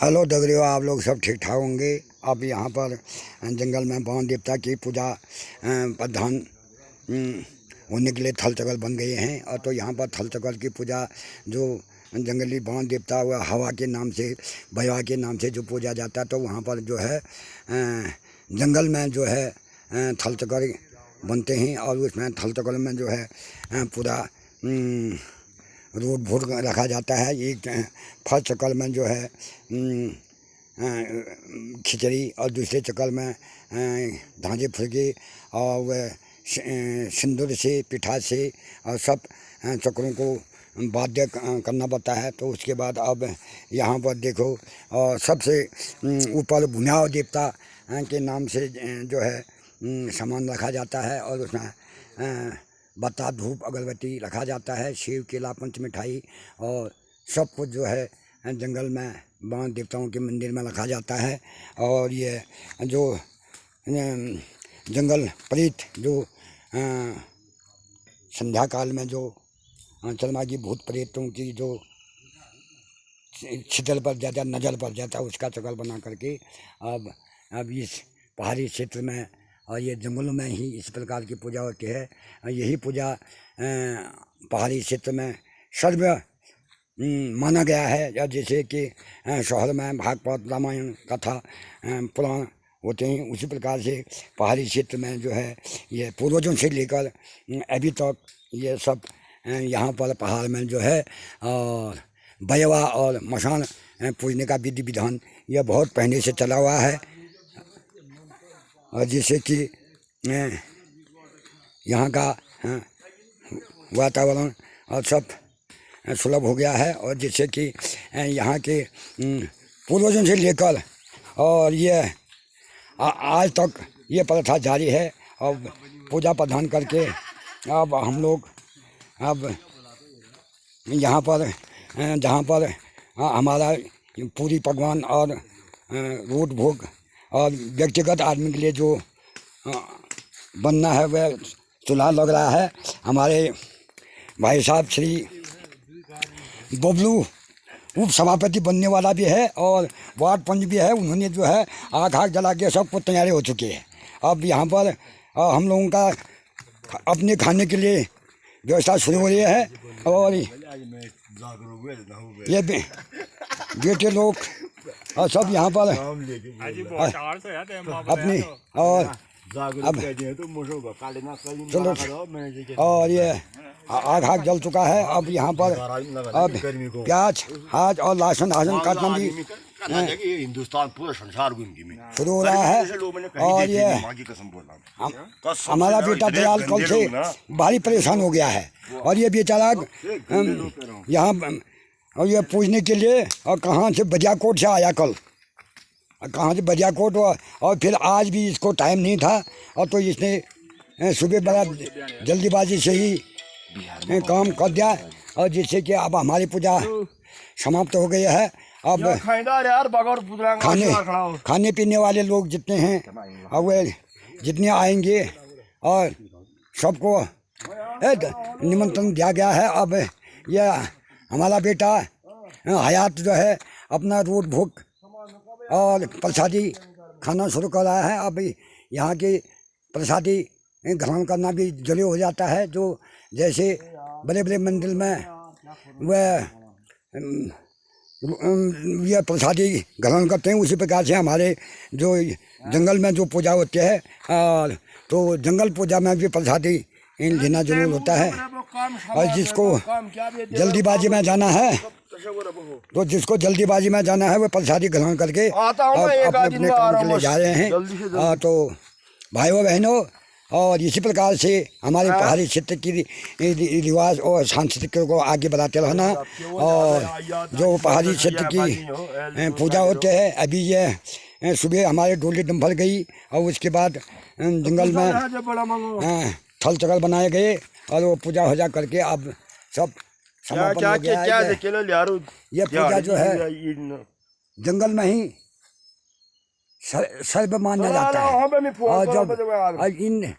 Hello दगड़ियों, आप लोग सब ठीक ठाक होंगे। अब यहाँ पर जंगल में बाण देवता की पूजा प्रधान होने के लिए थल चक्र बन गए हैं। और तो यहाँ पर थल चक्र की पूजा जो जंगली बाण देवता व हवा के नाम से, भैया के नाम से जो पूजा जाता है, तो वहाँ पर जो है जंगल में जो है थल चक्र बनते हैं। और उसमें थल चक्र में जो है पूरा रोड भोट रखा जाता है। एक फर्स्ट चक्कर में जो है खिचड़ी, और दूसरे चक्कर में धांजे फुलके और वह सिंदूर से, पिठा से, और सब चक्रों को वाद्य करना पड़ता है। तो उसके बाद अब यहाँ पर देखो, और सबसे ऊपर भुन्याव देवता के नाम से जो है सामान रखा जाता है। और उसमें बत्ता, धूप, अगरबत्ती रखा जाता है, सेव, केला, पंच मिठाई और सब कुछ जो है जंगल में बाण देवताओं के मंदिर में रखा जाता है। और ये जो जंगल प्रेत जो संध्या काल में जो चलमा की भूत प्रेतों की जो छितल पर जाता, नजर पड़ जाता है, उसका चक्र बना करके अब इस पहाड़ी क्षेत्र में और ये जंगलों में ही इस प्रकार की पूजा होती है। यही पूजा पहाड़ी क्षेत्र में सर्व माना गया है। या जैसे कि शहर में भागवत, रामायण, कथा, पुराण होते हैं, उसी प्रकार से पहाड़ी क्षेत्र में जो है ये पूर्वजों से लेकर अभी तक ये सब यहाँ पर पहाड़ में जो है और बयवा और मशान पूजने का विधि विधान यह बहुत पहले से चला हुआ है। और जैसे कि यहाँ का वातावरण और सब सुलभ हो गया है। और जैसे कि यहाँ के पूर्वजों से लेकर और ये आज तक ये प्रथा जारी है। और पूजा प्रधान करके अब हम लोग अब यहाँ पर जहाँ पर हमारा पूरी पकवान और रोट भोग और व्यक्तिगत आदमी के लिए जो बनना है वह चूल्हा लग रहा है। हमारे भाई साहब श्री बबलू उप सभापति बनने वाला भी है और वार्ड पंच भी है। उन्होंने जो है आग जला के सब कुछ तैयारी हो चुकी है। अब यहाँ पर हम लोगों का अपने खाने के लिए व्यवस्था शुरू हो रही है। और ये बेटे लोग और सब यहाँ पर अपनी और अब चलो, और ये आग जल चुका है। अब यहाँ पर अब प्याज, हाज और लहसुन काटना भी हिंदुस्तान पूरा संसार शुरू हो रहा है। और ये हमारा बेटा दयाल कल से भारी परेशान हो गया है। और ये बेचारा यहाँ और ये पूछने के लिए और कहाँ से बजियाकोट से आया कल, कहाँ से बजियाकोट, और फिर आज भी इसको टाइम नहीं था। और तो इसने सुबह बड़ा जल्दीबाजी से ही काम कर दिया। और जिससे कि अब हमारी पूजा समाप्त हो गई है। अब खाने पीने वाले लोग जितने हैं और वे जितने आएंगे और सबको निमंत्रण दिया गया है। अब यह हमारा बेटा हयात जो है अपना रोट भोग और प्रसादी खाना शुरू कर रहा है। अब यहाँ की प्रसादी ग्रहण करना भी जरूरी हो जाता है। जो जैसे बड़े बड़े मंदिर में वह यह प्रसादी ग्रहण करते हैं, उसी प्रकार से हमारे जो जंगल में जो पूजा होती है तो जंगल पूजा में भी प्रसादी लेना जरूर होता है। और जिसको जल्दीबाजी में जाना है तो जिसको जल्दीबाजी में जाना है वो प्रसादी ग्रहण करके अपने अपने काम के लिए जा रहे हैं। तो भाइयों बहनों, और इसी प्रकार से हमारे पहाड़ी क्षेत्र की रिवाज और सांस्कृतिक को आगे बढ़ाते रहना। और जो पहाड़ी क्षेत्र की पूजा होते हैं, अभी ये सुबह हमारे डोली डंफल गई और उसके बाद जंगल में थल चक्र बनाए गए और वो पूजा हो जा करके अब सब समापन हो गया है। ये पूजा जो है जंगल में ही सर्व माना जाता है। और जब इन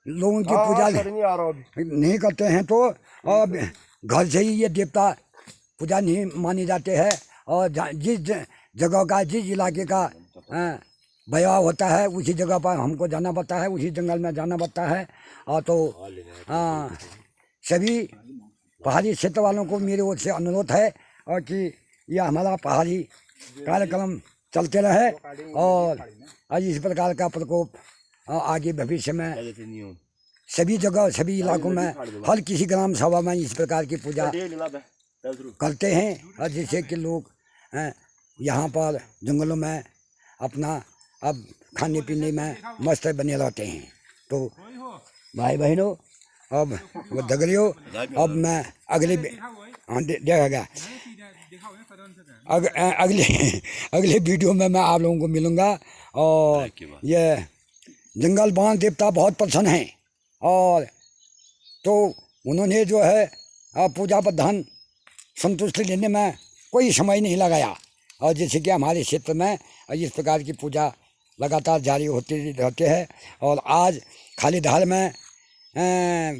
लोगों की पूजा नहीं करते हैं तो अब घर से ही ये देवता पूजा नहीं माने जाते हैं। और जिस जगह का जिस इलाके का बयाव होता है उसी जगह पर हमको जाना पड़ता है, उसी जंगल में जाना पड़ता है। और तो सभी पहाड़ी क्षेत्र वालों को मेरी ओर से अनुरोध है और कि यह हमारा पहाड़ी कार्यक्रम चलते रहे और आज इस प्रकार का प्रकोप आगे भविष्य में सभी जगह सभी इलाकों में हर किसी ग्राम सभा में इस प्रकार की पूजा करते हैं और जिससे कि लोग यहाँ पर जंगलों में अपना अब खाने पीने में मस्त बने रहते हैं। तो भाई बहनों अब वो दगड़ियों अब मैं अगले देखा गया अगले वीडियो में मैं आप लोगों को मिलूँगा। और ये जंगल बाण देवता बहुत प्रसन्न हैं और तो उन्होंने जो है पूजा प्रधान संतुष्टि लेने में कोई समय नहीं लगाया और जैसे कि हमारे क्षेत्र में इस प्रकार की पूजा लगातार जारी होती रहते हैं। और आज खालीधार में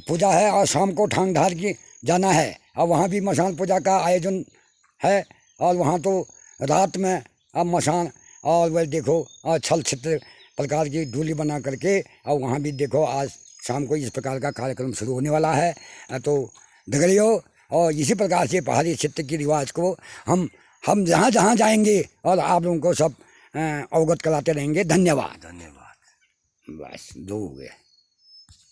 पूजा है और शाम को ठांगधार की जाना है और वहाँ भी मसान पूजा का आयोजन है और वहाँ तो रात में अब मसान और वह देखो छल छित्र प्रकार की डोली बना करके और वहाँ भी देखो आज शाम को इस प्रकार का कार्यक्रम शुरू होने वाला है। तो दगड़ियों और इसी प्रकार से पहाड़ी क्षेत्र की रिवाज को हम जहाँ जहाँ जाएंगे और आप लोगों को सब अवगत कराते रहेंगे। धन्यवाद। धन्यवाद। बस दो हो गए।